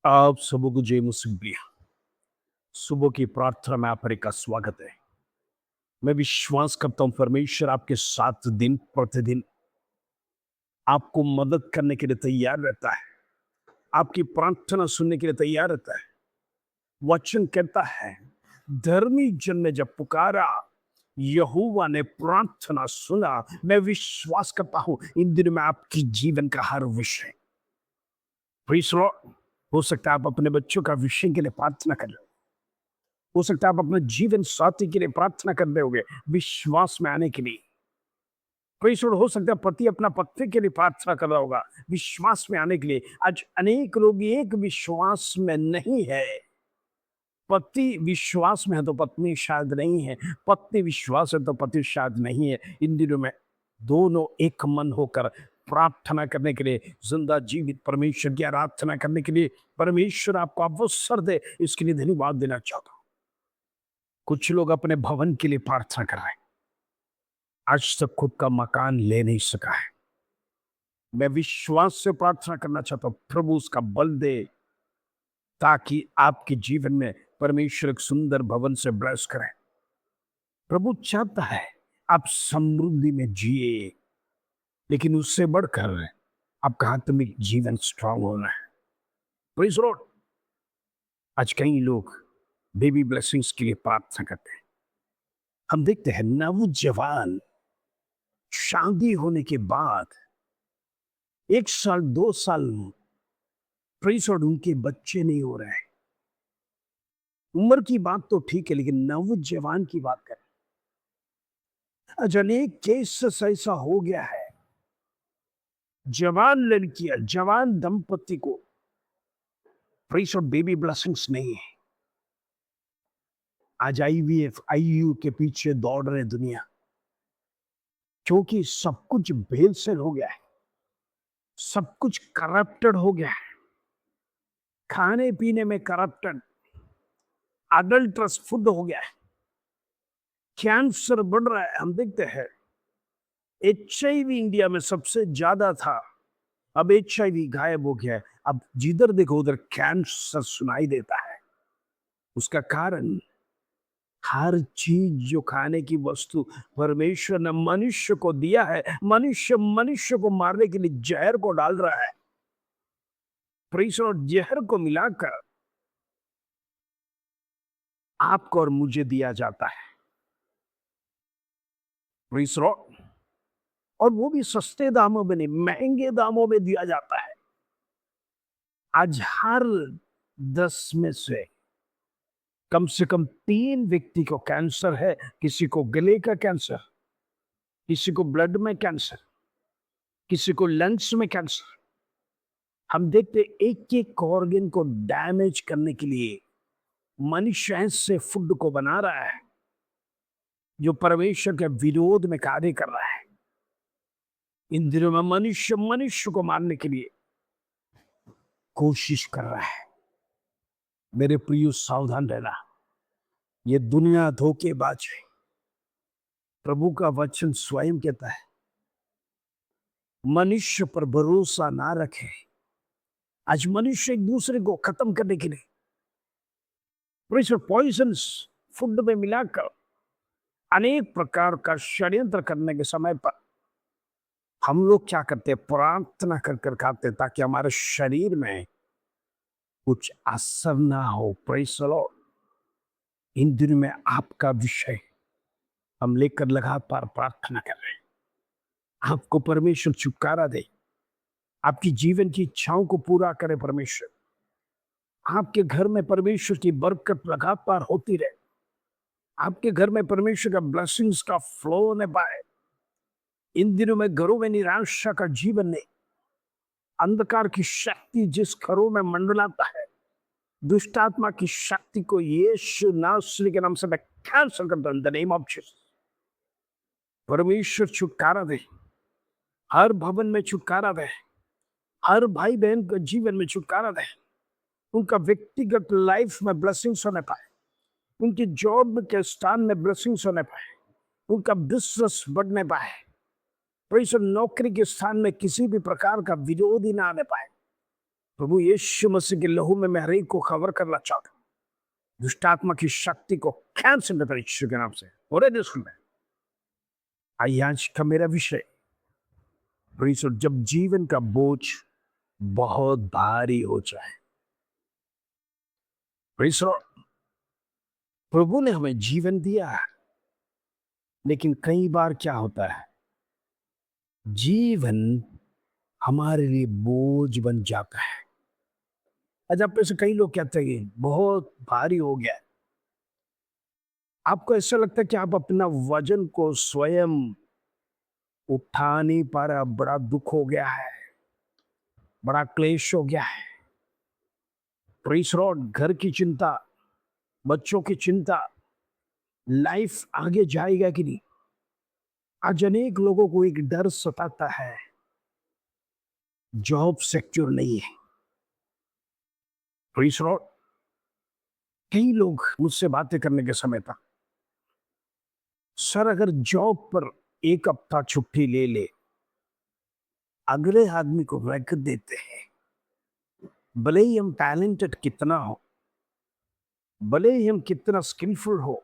आप सबों को जय मुसीबलिया। सुबह की प्रार्थना में आप हर एक का स्वागत है। मैं विश्वास करता हूँ परमेश्वर आपके साथ दिन प्रतिदिन आपको मदद करने के लिए तैयार रहता है। आपकी प्रार्थना सुनने के लिए तैयार रहता है। वचन कहता है, धर्मी जन ने जब पुकारा, यहोवा ने प्रार्थना सुना। मैं विश्वास करता हूँ इन दिनों में आपकी जीवन का हर विषय, प्रीस लॉर्ड, हो सकता है आप अपने बच्चों का विषय के लिए प्रार्थना कर रहे हो सकता है आप अपने जीवन साथी के लिए प्रार्थना कर रहे होगे विश्वास में आने के लिए। प्रेज़ लॉर्ड, हो सकता है पति अपना पत्नी के लिए प्रार्थना कर रहा होगा विश्वास में आने के लिए। आज अनेक लोग एक विश्वास में नहीं है। पति विश्वास में है तो पत्नी शायद नहीं है, पत्नी विश्वास है तो पति शायद नहीं है। इन दिनों में दोनों एक मन होकर प्रार्थना करने के लिए, जिंदा जीवित परमेश्वर की आराधना करने के लिए परमेश्वर आपको अवसर दे, इसके लिए धन्यवाद देना चाहता हूं। कुछ लोग अपने भवन के लिए प्रार्थना कर रहे हैं, आज तक खुद का मकान ले नहीं सका है। मैं विश्वास से प्रार्थना करना चाहता हूं, प्रभु उसका बल दे ताकि आपके जीवन में परमेश्वर एक सुंदर भवन से ब्लेस करें। प्रभु चाहता है आप समृद्धि में जिए, लेकिन उससे बढ़कर आपका आत्मिक जीवन स्ट्रांग होना है। प्रेज़ लॉर्ड, आज कई लोग बेबी ब्लेसिंग्स के लिए प्रार्थना करते हैं। हम देखते हैं नवजवान शादी होने के बाद 1 साल 2 साल प्रेज़ लॉर्ड उनके बच्चे नहीं हो रहे हैं। उम्र की बात तो ठीक है, लेकिन नवजवान की बात करें, आज अनेक केसेस ऐसा हो गया है, जवान लड़कियां, जवान दंपति को प्रेज़ लॉर्ड बेबी ब्लेसिंग्स नहीं है। आज आईवीएफ आईयू के पीछे दौड़ रहे दुनिया, क्योंकि सब कुछ भेलसेल हो गया है, सब कुछ करप्टेड हो गया है। खाने पीने में करप्टेड, अडल्ट्रस फूड हो गया है, कैंसर बढ़ रहा है। हम देखते हैं एचआईवी इंडिया में सबसे ज्यादा था, अब एचआईवी गायब हो गया है। अब जिधर देखो उधर कैंसर सुनाई देता है। उसका कारण हर चीज जो खाने की वस्तु परमेश्वर ने मनुष्य को दिया है, मनुष्य मनुष्य को मारने के लिए जहर को डाल रहा है। प्रेज़ लॉर्ड, जहर को मिलाकर आपको और मुझे दिया जाता है। प्रेज़ लॉर्ड, और वो भी सस्ते दामों में नहीं, महंगे दामों में दिया जाता है। आज हर 10 में से कम 3 व्यक्ति को कैंसर है। किसी को गले का कैंसर, किसी को ब्लड में कैंसर, किसी को लंग्स में कैंसर। हम देखते एक एक ऑर्गन को डैमेज करने के लिए मनुष्य ऐसे फूड को बना रहा है जो परमेश्वर के विरोध में कार्य कर रहा है। इन दिनों में मनुष्य मनुष्य को मारने के लिए कोशिश कर रहा है। मेरे प्रिय, सावधान रहना, ये दुनिया धोखेबाज है। प्रभु का वचन स्वयं कहता है, मनुष्य पर भरोसा ना रखे। आज मनुष्य एक दूसरे को खत्म करने के लिए पॉइजन फूड में मिलाकर अनेक प्रकार का षड्यंत्र करने के समय पर हम लोग क्या करते हैं, प्रार्थना कर कर खाते हैं ताकि हमारे शरीर में कुछ असर ना हो। प्रेज़ द लॉर्ड, इन दिनों में आपका विषय हम लेकर लगातार प्रार्थना कर रहे हैं। आपको परमेश्वर छुटकारा दे, आपकी जीवन की इच्छाओं को पूरा करे परमेश्वर, आपके घर में परमेश्वर की बरकत लगातार होती रहे, आपके घर में परमेश्वर का ब्लेसिंग्स का फ्लो होने पाए। इन दिनों में घरों में निराशा का जीवन नहीं, अंधकार की शक्ति जिस घरों में मंडलाता है, दुष्ट आत्मा की शक्ति को यीशु नासरी के नाम से मैं कैंसल करता हूं, in the name of Jesus. परमेश्वर छुटकारा दे, हर भवन में छुटकारा दे, हर भाई बहन के जीवन में छुटकारा दे, उनका व्यक्तिगत लाइफ में ब्लेसिंग्स होने पाए, उनकी जॉब के स्थान में ब्लेसिंग्स होने पाए, उनका बिजनेस बढ़ने पाए, नौकरी के स्थान में किसी भी प्रकार का विरोधी ना आने पाए। प्रभु यीशु मसीह के लहू में मैं हर एक को कवर करना चाहता हूँ। दुष्ट आत्मा की शक्ति को कैंसिल कर यीशु के नाम से पूरे देश में। आइए आज का मेरा विषय, जब जीवन का बोझ बहुत भारी हो जाए। Praise the Lord. प्रभु ने हमें जीवन दिया है, लेकिन कई बार क्या होता है, जीवन हमारे लिए बोझ बन जाता है। आज आप में से कई लोग कहते हैं कि बहुत भारी हो गया है। आपको ऐसा लगता है कि आप अपना वजन को स्वयं उठा नहीं पा रहा, बड़ा दुख हो गया है, बड़ा क्लेश हो गया है। Praise the Lord. घर की चिंता, बच्चों की चिंता, लाइफ आगे जाएगा कि नहीं। आज अनेक लोगों को एक डर सताता है, जॉब सिक्योर नहीं है। Praise the Lord. कई लोग मुझसे बातें करने के समय था, सर अगर जॉब पर एक हफ्ता छुट्टी ले ले, अगले आदमी को रख देते हैं। भले ही हम टैलेंटेड कितना हो, भले ही हम कितना स्किलफुल हो,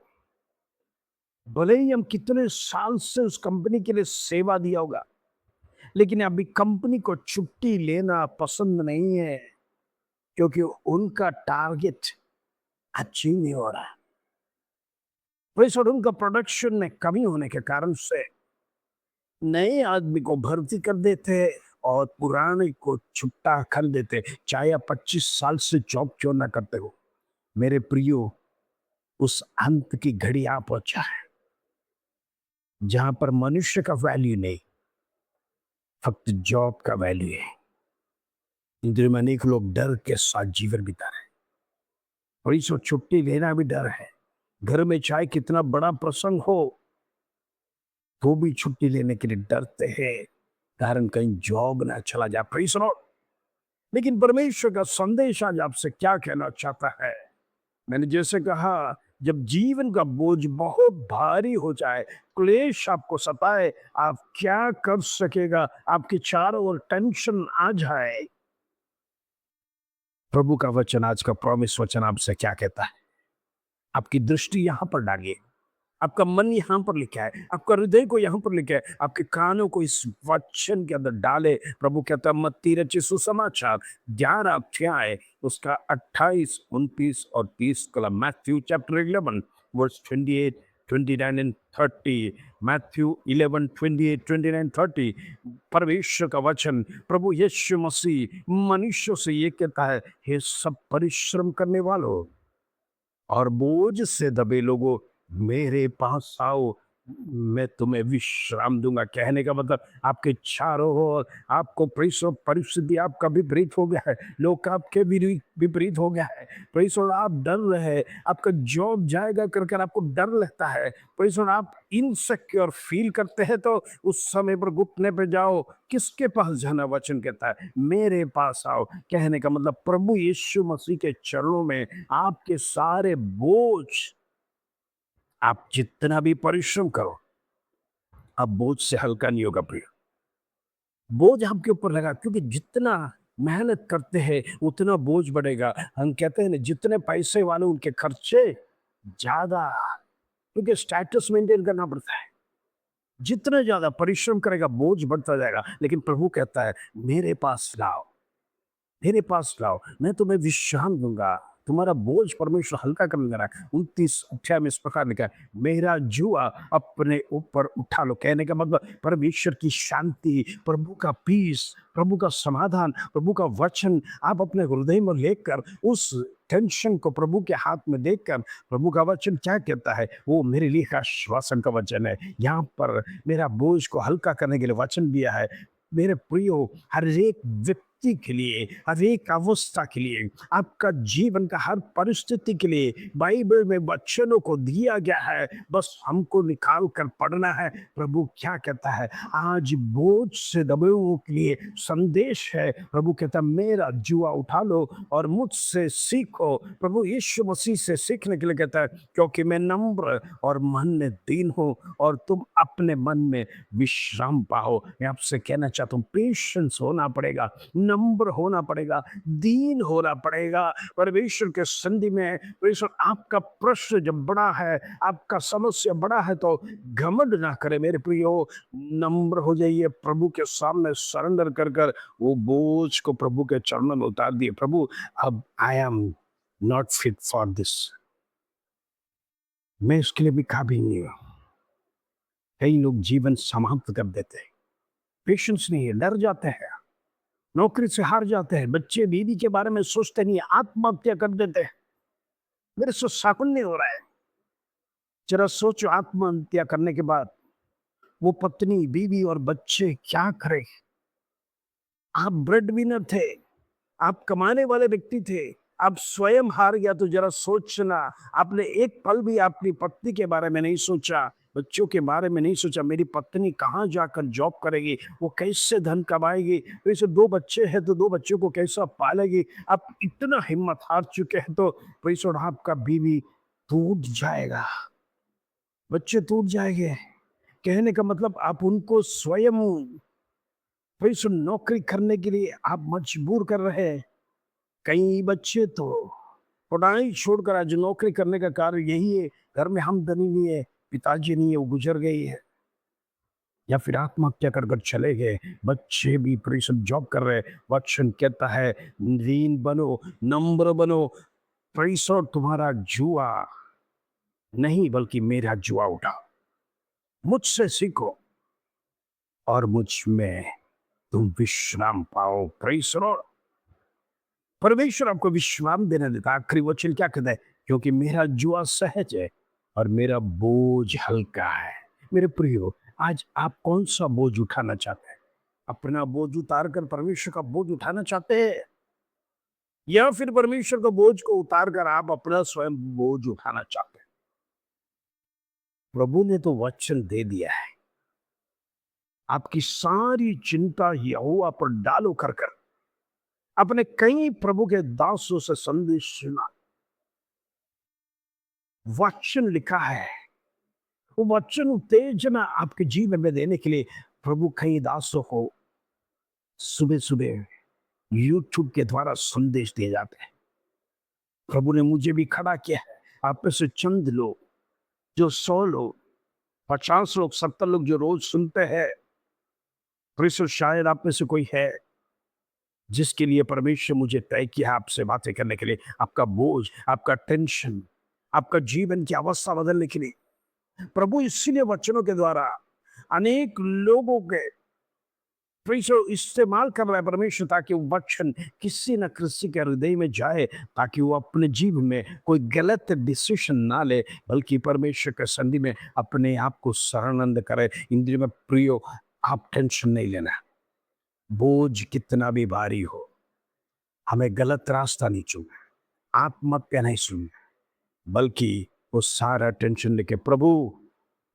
भले ही हम कितने साल से उस कंपनी के लिए सेवा दिया होगा, लेकिन अभी कंपनी को छुट्टी लेना पसंद नहीं है, क्योंकि उनका टारगेट अचीव नहीं हो रहा है। और उनका प्रोडक्शन में कमी होने के कारण से नए आदमी को भर्ती कर देते हैं और पुराने को छुट्टा कर देते, चाहे आप 25 साल से जॉब क्यों ना करते हो। मेरे प्रियो, उस अंत की घड़ी आ पहुंचा है जहां पर मनुष्य का वैल्यू नहीं, फक्त जॉब का वैल्यू है। इंद्र में अनेक लोग डर के साथ जीवन बिता रहे हैं, और इस वक्त छुट्टी लेना भी डर है। घर में चाहे कितना बड़ा प्रसंग हो, तो भी छुट्टी लेने के लिए डरते हैं, कारण कहीं जॉब ना चला जाए। Praise the Lord. लेकिन परमेश्वर का संदेश आज आपसे क्या कहना चाहता है। मैंने जैसे कहा, जब जीवन का बोझ बहुत भारी हो जाए, क्लेश आपको सताए, आप क्या कर सकेगा, आपके चारों ओर टेंशन आ जाए, प्रभु का वचन, आज का प्रॉमिस वचन आपसे क्या कहता है। आपकी दृष्टि यहां पर डालिए, आपका मन यहां पर लिखा है, आपका हृदय को यहां पर लिखा है, आपके कानों को इस वचन के अंदर डाले। प्रभु कहता है, मत्ती रचित सुसमाचार 11 अध्याय उसका 28, 29 और 30 कला। Matthew chapter 11 verse 28, 29 and 30। Matthew 11, 28, 29, 30। परमेश्वर का वचन, प्रभु यीशु मसीह मनुष्यों से ये कहता है, हे सब परिश्रम करने वालों और बोझ से दबे लोगों, मेरे पास आओ, मैं तुम्हें विश्राम दूंगा। कहने का मतलब, आपके चारों ओर आपको परिस्थिति आपका विपरीत हो गया है, लोग आपके विपरीत हो गया है। आप डर रहे हैं, आपका जॉब जाएगा कर आपको डर लगता है। आप इनसिक्योर फील करते हैं, तो उस समय पर घुटने पे जाओ, किसके पास जाना। वचन कहता है, मेरे पास आओ। कहने का मतलब, प्रभु यीशु मसीह के चरणों में आपके सारे बोझ, आप जितना भी परिश्रम करो, अब बोझ से हल्का नहीं होगा प्रिय। बोझ आपके ऊपर लगा, क्योंकि जितना मेहनत करते हैं उतना बोझ बढ़ेगा। हम कहते हैं ना, जितने पैसे वाले उनके खर्चे ज्यादा, क्योंकि स्टेटस मेंटेन करना पड़ता है। जितना ज्यादा परिश्रम करेगा, बोझ बढ़ता जाएगा। लेकिन प्रभु कहता है, मेरे पास लाओ, मेरे पास लाओ, मैं तुम्हें विश्राम दूंगा, तुम्हारा बोझ परमेश्वर हल्का कर देगा। 29 अध्याय में इस प्रकार लिखा है, मेरा जुआ अपने ऊपर उठा लो। कहने का मतलब, परमेश्वर की शांति, प्रभु का पीस, प्रभु का समाधान, प्रभु का वचन आप अपने हृदय में लेकर, उस टेंशन को प्रभु के हाथ में देखकर, प्रभु का वचन क्या कहता है, वो मेरे लिए आश्वासन का वचन है। यहाँ पर मेरा बोझ को हल्का करने के लिए वचन दिया है। मेरे प्रियो, हर एक व्यक्ति के लिए, हर एक अवस्था के लिए, आपका जीवन का हर परिस्थिति के लिए बाइबल में वचनों को दिया गया है, बस हमको निकाल कर पढ़ना है। प्रभु क्या कहता है, आज बोझ से दबे हुओं के लिए संदेश है। प्रभु कहता है, मेरा जुआ उठा लो और मुझसे सीखो। प्रभु यीशु मसीह से सीखने के लिए कहता है, क्योंकि मैं नम्र और मन में दीन हूं, और तुम अपने मन में विश्राम पाओ। मैं आपसे कहना चाहता हूं, पेशेंस होना पड़ेगा, नम्र होना पड़ेगा, दीन होना पड़ेगा परमेश्वर के संधि में। परमेश्वर, आपका प्रश्न जब बड़ा है, आपका समस्या बड़ा है, तो घमंड ना करें मेरे प्रियो, नम्र हो जाइए, प्रभु के सामने सरेंडर कर कर वो बोझ को प्रभु के चरणों में उतार दिए। प्रभु, अब I am not fit for this, मैं इसके लिए भी काबिल नहीं हूं। कई लोग जीवन समाप्त कर देते हैं, पेशेंस नहीं है, डर जाते हैं, नौकरी से हार जाते हैं, बच्चे बीवी के बारे में सोचते नहीं, आत्महत्या कर देते हैं। मेरे से साकुन नहीं हो रहा है। जरा सोचो, आत्महत्या करने के बाद वो पत्नी, बीवी और बच्चे क्या करें? आप ब्रेड विनर थे, आप कमाने वाले व्यक्ति थे, आप स्वयं हार गया तो जरा सोचना, आपने एक पल भी अपनी पत्नी के बारे में नहीं सोचा, बच्चों के बारे में नहीं सोचा, मेरी पत्नी कहाँ जाकर जॉब करेगी, वो कैसे धन कमाएगी, तो इसे 2 बच्चे हैं तो 2 बच्चों को कैसा पालेगी। आप इतना हिम्मत हार चुके हैं, तो प्रेषण आपका बीवी टूट जाएगा, बच्चे टूट जाएंगे। कहने का मतलब आप उनको स्वयं प्रेषण नौकरी करने के लिए आप मजबूर कर रहे हैं। कई बच्चे तो पढ़ाई छोड़कर आज नौकरी करने का कारण यही है, घर में आमदनी नहीं है, पिताजी नहीं है, वो गुजर गई है, या फिर आत्महत्या कर कर चले गए, बच्चे भी परिश्रम जॉब कर रहे हैं। वचन कहता है, दीन बनो, नम्र बनो, परिश्रम तुम्हारा जुआ नहीं बल्कि मेरा जुआ उठा, मुझसे सीखो और मुझ में तुम विश्राम पाओ। परिश्रम, परमेश्वर आपको विश्राम देने देता। आखिरी वचन क्या कहता है? क्योंकि मेरा जुआ सहज है और मेरा बोझ हल्का है। मेरे प्रियो, आज आप कौन सा बोझ उठाना चाहते हैं? अपना बोझ उतार कर परमेश्वर का बोझ उठाना चाहते हैं, या फिर परमेश्वर का बोझ को उतार कर आप अपना स्वयं बोझ उठाना चाहते हैं? प्रभु ने तो वचन दे दिया है, आपकी सारी चिंता यहोवा पर डालो कर कर। अपने कई प्रभु के दासों से संदेश सुना, वचन लिखा है, वो वचन उत्तेजना आपके जीवन में देने के लिए प्रभु कई दासों को सुबह सुबह यूट्यूब के द्वारा संदेश दिए जाते हैं। प्रभु ने मुझे भी खड़ा किया है। आप में से चंद लोग, जो 100 लोग, 50 लोग, 70 लोग जो रोज सुनते हैं, प्रेषण शायद आप में से कोई है जिसके लिए परमेश्वर मुझे तय किया आपसे बातें करने के लिए, आपका बोझ, आपका टेंशन, आपका जीवन की अवस्था बदलने के लिए। प्रभु इसीलिए वचनों के द्वारा अनेक लोगों के इस्तेमाल कर रहा है परमेश्वर, ताकि वो वचन किसी न किसी के हृदय में जाए, ताकि वो अपने जीवन में कोई गलत डिसीजन ना ले, बल्कि परमेश्वर के संधि में अपने आप को शरणानंद करे। इंद्रिय में प्रियो, आप टेंशन नहीं लेना, बोझ कितना भी भारी हो, हमें गलत रास्ता नहीं चुनना, आत्महत्या नहीं सुनना, बल्कि वो सारा टेंशन लेके, प्रभु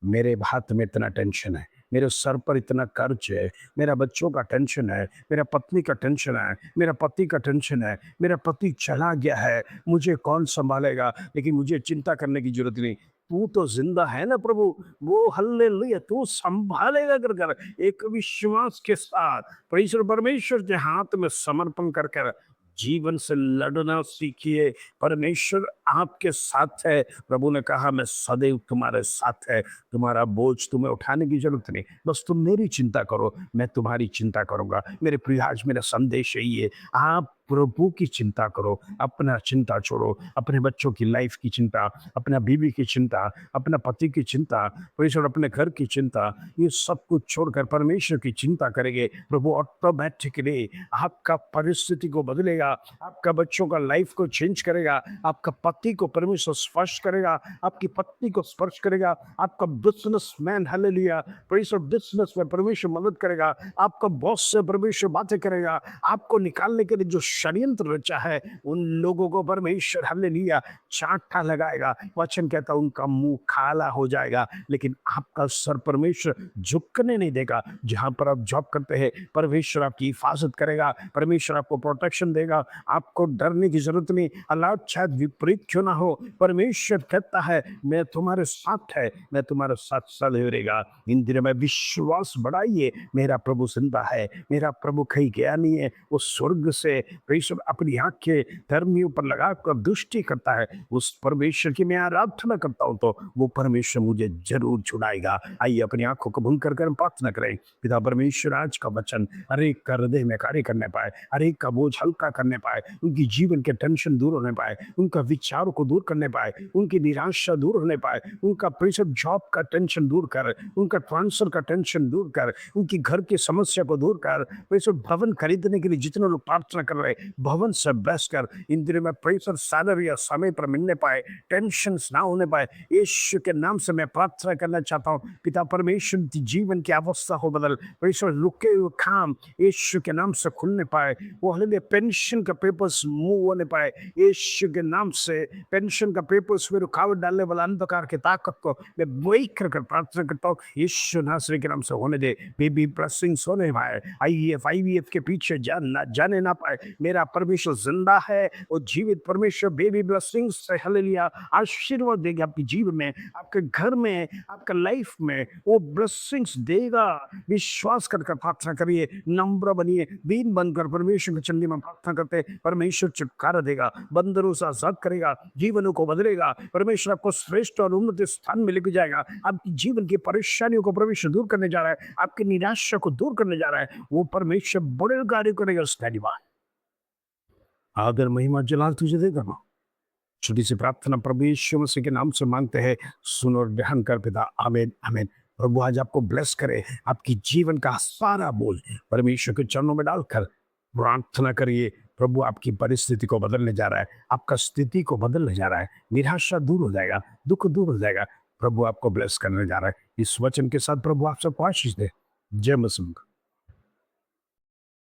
मेरे हाथ में इतना टेंशन है, मेरे सर पर इतना कर्ज है, मेरा बच्चों का टेंशन है, मेरा पत्नी का टेंशन है, मेरा पति का टेंशन है, मेरा पति चला गया है, मुझे कौन संभालेगा? लेकिन मुझे चिंता करने की जरूरत नहीं, तू तो जिंदा है ना प्रभु, वो हल्लेलुया, तू संभालेगा कर कर एक विश्वास के साथ परमेश्वर के हाथ में समर्पण कर कर जीवन से लड़ना सीखिए। परमेश्वर आपके साथ है। प्रभु ने कहा, मैं सदैव तुम्हारे साथ है, तुम्हारा बोझ तुम्हें उठाने की जरूरत नहीं, बस तुम मेरी चिंता करो, मैं तुम्हारी चिंता करूंगा। मेरे प्रिय, आज मेरा संदेश यही है, आप प्रभु की चिंता करो, अपना चिंता छोड़ो, अपने बच्चों की लाइफ की चिंता, अपना बीवी की चिंता, अपना पति की चिंता, परमेश्वर अपने घर की चिंता, ये सब कुछ छोड़कर परमेश्वर की चिंता करेंगे, प्रभु ऑटोमेटिकली आपका परिस्थिति को बदलेगा, आपका बच्चों का लाइफ को चेंज करेगा, आपका पति को परमेश्वर स्पर्श करेगा, आपकी पत्नी को स्पर्श करेगा, आपका बिजनेसमैन, हालेलुया, परमेश्वर बिजनेस में परमेश्वर मदद करेगा, आपका बॉस से परमेश्वर बातें करेगा, आपको निकालने के लिए जो षड्यंत्र रचा है, उन लोगों को परमेश्वर हालेलुया चांटा लगाएगा। वचन कहता है उनका मुंह काला हो जाएगा, लेकिन आपका सर परमेश्वर झुकने नहीं देगा। जहां पर आप जॉब करते हैं, परमेश्वर आपकी हिफाजत करेगा, परमेश्वर आपको प्रोटेक्शन देगा, आपको डरने की जरूरत नहीं। हालात शायद विपरीत क्यों ना हो, परमेश्वर कहता है मैं तुम्हारे साथ है, मैं तुम्हारे साथ सदैव रहेगा। इन दिनों में विश्वास बढ़ाइए, मेरा प्रभु जिंदा है, मेरा प्रभु कहीं गया नहीं है। वो स्वर्ग से परमेश्वर अपनी आंखें धर्मियों पर लगाकर दृष्टि करता है। उस परमेश्वर की मैं आराधना करता हूं तो वो परमेश्वर मुझे जरूर छुड़ाएगा। आइए अपनी आंखों को बंद कर प्रार्थना करें। पिता परमेश्वर, आज का वचन हर एक का हृदय में कार्य करने पाए, हर एक का बोझ हल्का करने पाए, उनकी जीवन के टेंशन दूर होने पाए, उनका विचारों को दूर करने पाए, उनकी निराशा दूर होने पाए, उनका प्रेशर जॉब का टेंशन दूर कर, उनका ट्रांसफर का टेंशन दूर कर, उनकी घर की समस्या को दूर कर। प्रेशर भवन खरीदने के लिए जितने लोग प्रार्थना कर रहे, भवन से बेस्ट कर। इन दिनों में प्रेशर सैलरी समय पर मिलने पाए, टेंशन ना होने पाए। यीशु के नाम से मैं प्रार्थना करना चाहता हूँ, पिता परमेश्वर जीवन की अवस्था को बदल। प्रेशर रुके हुए काम यीशु के नाम से खुलने पाए, वो हले पेंशन का पेपर्स मूव होने पाए। यीशु के नाम से पेंशन का पेपर्स में रुकावट डालने वाला अंधकार की ताकत को मैं ब्रेक कर प्रार्थना करता हूँ, यीशु नासरी के नाम से होने दे। बेबी ब्लेसिंग्स होने पाए, आईवीएफ के पीछे जाने ना पाए। मेरा परमेश्वर जिंदा है, वो जीवित परमेश्वर बेबी ब्लेसिंग्स से हालेलुया आशीर्वाद देगा आपके जीवन में, आपके घर में, आपका लाइफ में वो ब्लेसिंग्स देगा। विश्वास कर प्रार्थना करिए, नम्र बनिए, दीन बनकर परमेश्वर के चंडी में प्रार्थना करते, परमेश्वर छुटकारा देगा, बंदरों से आजाद करेगा, जीवनों को बदलेगा। परमेश्वर आपको श्रेष्ठ और उन्नत स्थान में लेके जाएगा। आपकी जीवन की परेशानियों को परमेश्वर दूर करने जा रहा है, आपकी निराशा को दूर करने जा रहा है। वो परमेश्वर बड़े कार्य करेगा। आदर महिमा जलाल तुझे देगा। छोटी सी प्रार्थना प्रभु यीशु मसीह के नाम से मांगते हैं, सुन और ध्यान कर पिता। आमीन आमीन। प्रभु आज आपको ब्लेस करे, आपकी जीवन का सारा बोझ परमेश्वर के चरणों में डालकर प्रार्थना करिए। प्रभु आपकी परिस्थिति को बदलने जा रहा है, आपका स्थिति को बदलने जा रहा है। निराशा दूर हो जाएगा, दुख दूर हो जाएगा। प्रभु आपको ब्लेस करने जा रहा है। इस वचन के साथ प्रभु आप सबको आशीष दे। जय मसीह।